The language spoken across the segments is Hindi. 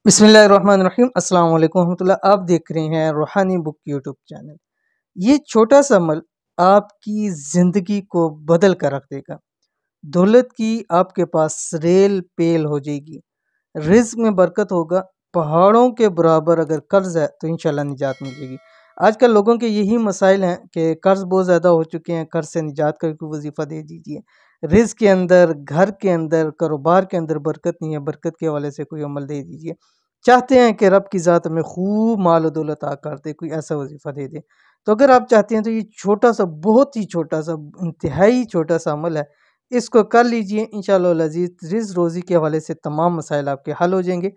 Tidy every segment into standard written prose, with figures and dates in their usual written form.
बिस्मिल्लाहिर्रहमानिर्रहीम अस्सलाम वालेकुम रहमतुल्लाह। आप देख रहे हैं रूहानी बुक यूट्यूब चैनल। ये छोटा सा अमल आपकी ज़िंदगी को बदल कर रख देगा। दौलत की आपके पास रेल पेल हो जाएगी, रिज़्क में बरकत होगा। पहाड़ों के बराबर अगर कर्ज़ है तो इंशाल्लाह निजात मिल जाएगी। आजकल लोगों के यही मसाइल हैं कि कर्ज़ बहुत ज़्यादा हो चुके हैं, कर्ज़ से निजात का कोई वजीफ़ा दे दीजिए। रिज़्क के अंदर, घर के अंदर, कारोबार के अंदर बरकत नहीं है, बरकत के हवाले से कोई अमल दे दीजिए। चाहते हैं कि रब की ज़ात हमें खूब माल और दौलत अता कर दे, कोई ऐसा वजीफ़ा दे दे। तो अगर आप चाहते हैं तो ये छोटा-सा, बहुत ही छोटा-सा, इंतहाई छोटा-सा अमल है। इसको कर लीजिए, इंशाअल्लाह अज़ीज़ रिज़्क रोज़ी के हवाले से तमाम मसाइल आपके हल हो जाएँगे।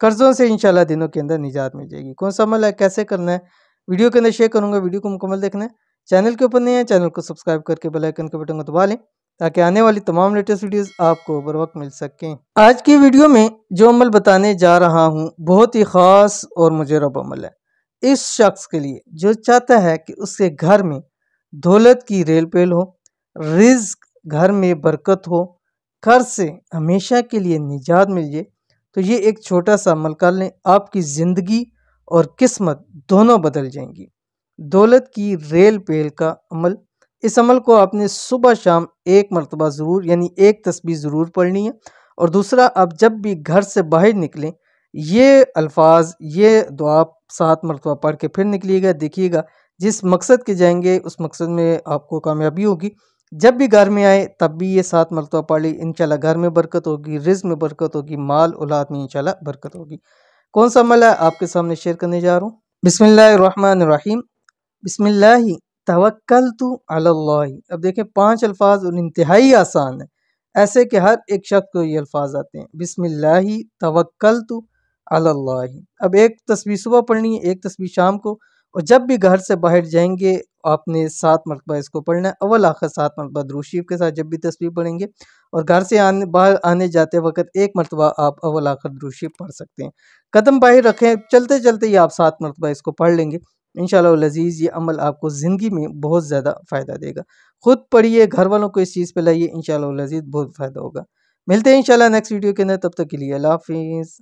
कर्ज़ों से इंशाअल्लाह दिनों के अंदर निजात मिल जाएगी। कौन-सा अमल है, कैसे करना है, वीडियो के अंदर शेयर करूँगा। वीडियो को मुकम्मल देखना है। चैनल के ऊपर नए हैं, चैनल को सब्सक्राइब करके बेल आइकन के बटन को दबा लें ताकि आने वाली तमाम लेटेस्ट वीडियोज़ आपको बर वक़्त मिल सकें। आज की वीडियो में जो अमल बताने जा रहा हूँ बहुत ही ख़ास और मुजरब अमल है। इस शख्स के लिए जो चाहता है कि उसके घर में दौलत की रेल पेल हो, रिज़्क घर में बरकत हो, कर्ज से हमेशा के लिए निजात मिल जाए, तो ये एक छोटा सा अमल कर लें, आपकी ज़िंदगी और किस्मत दोनों बदल जाएंगी। दौलत की रेल पेल का अमल। इस अमल को आपने सुबह शाम एक मरतबा ज़रूर, यानी एक तस्बीह ज़रूर पढ़नी है। और दूसरा, आप जब भी घर से बाहर निकलें, ये अल्फाज, ये दुआ 7 मरतबा पढ़ के फिर निकलिएगा। देखिएगा जिस मकसद के जाएंगे उस मकसद में आपको कामयाबी होगी। जब भी घर में आए तब भी ये 7 मरतबा पढ़ ली, इंशाल्लाह घर में बरकत होगी, रिज़्क में बरकत होगी, माल औलाद में इंशाल्लाह बरकत होगी। कौन सा अमल है आपके सामने शेयर करने जा रहा हूँ। बिस्मिल्लाहिर्रहमानिर्रहीम। बिस्मिल्लाहि तवक्कलतु अलल्लाहि। अब देखें 5 अल्फाज और इंतहाई आसान है, ऐसे कि हर एक शख्स को ये अल्फाज आते हैं। बिस्मिल्लाहि तवक्कलतु अलल्लाहि। अब एक तस्बीह सुबह पढ़नी है, एक तस्बीह शाम को। और जब भी घर से बाहर जाएंगे आपने 7 मरतबा इसको पढ़ना है, अव्वल आखिर 7 मरतबा दुरूद शरीफ के साथ जब भी तस्बीह पढ़ेंगे। और घर से बाहर आने जाते वक्त एक मरतबा आप अव्वल आखिर दुरूद शरीफ पढ़ सकते हैं। कदम बाहर रखें, चलते चलते ही आप 7 मरतबा इसको पढ़ लेंगे। इंशाअल्लाह अज़ीज़ ये अमल आपको ज़िंदगी में बहुत ज़्यादा फ़ायदा देगा। खुद पढ़िए, घर वालों को इस चीज़ पे लाइए, इंशाअल्लाह अज़ीज़ बहुत फ़ायदा होगा। मिलते हैं इंशाअल्लाह नेक्स्ट वीडियो के अंदर, तब तक के लिए अल्लाह हाफ़िज़।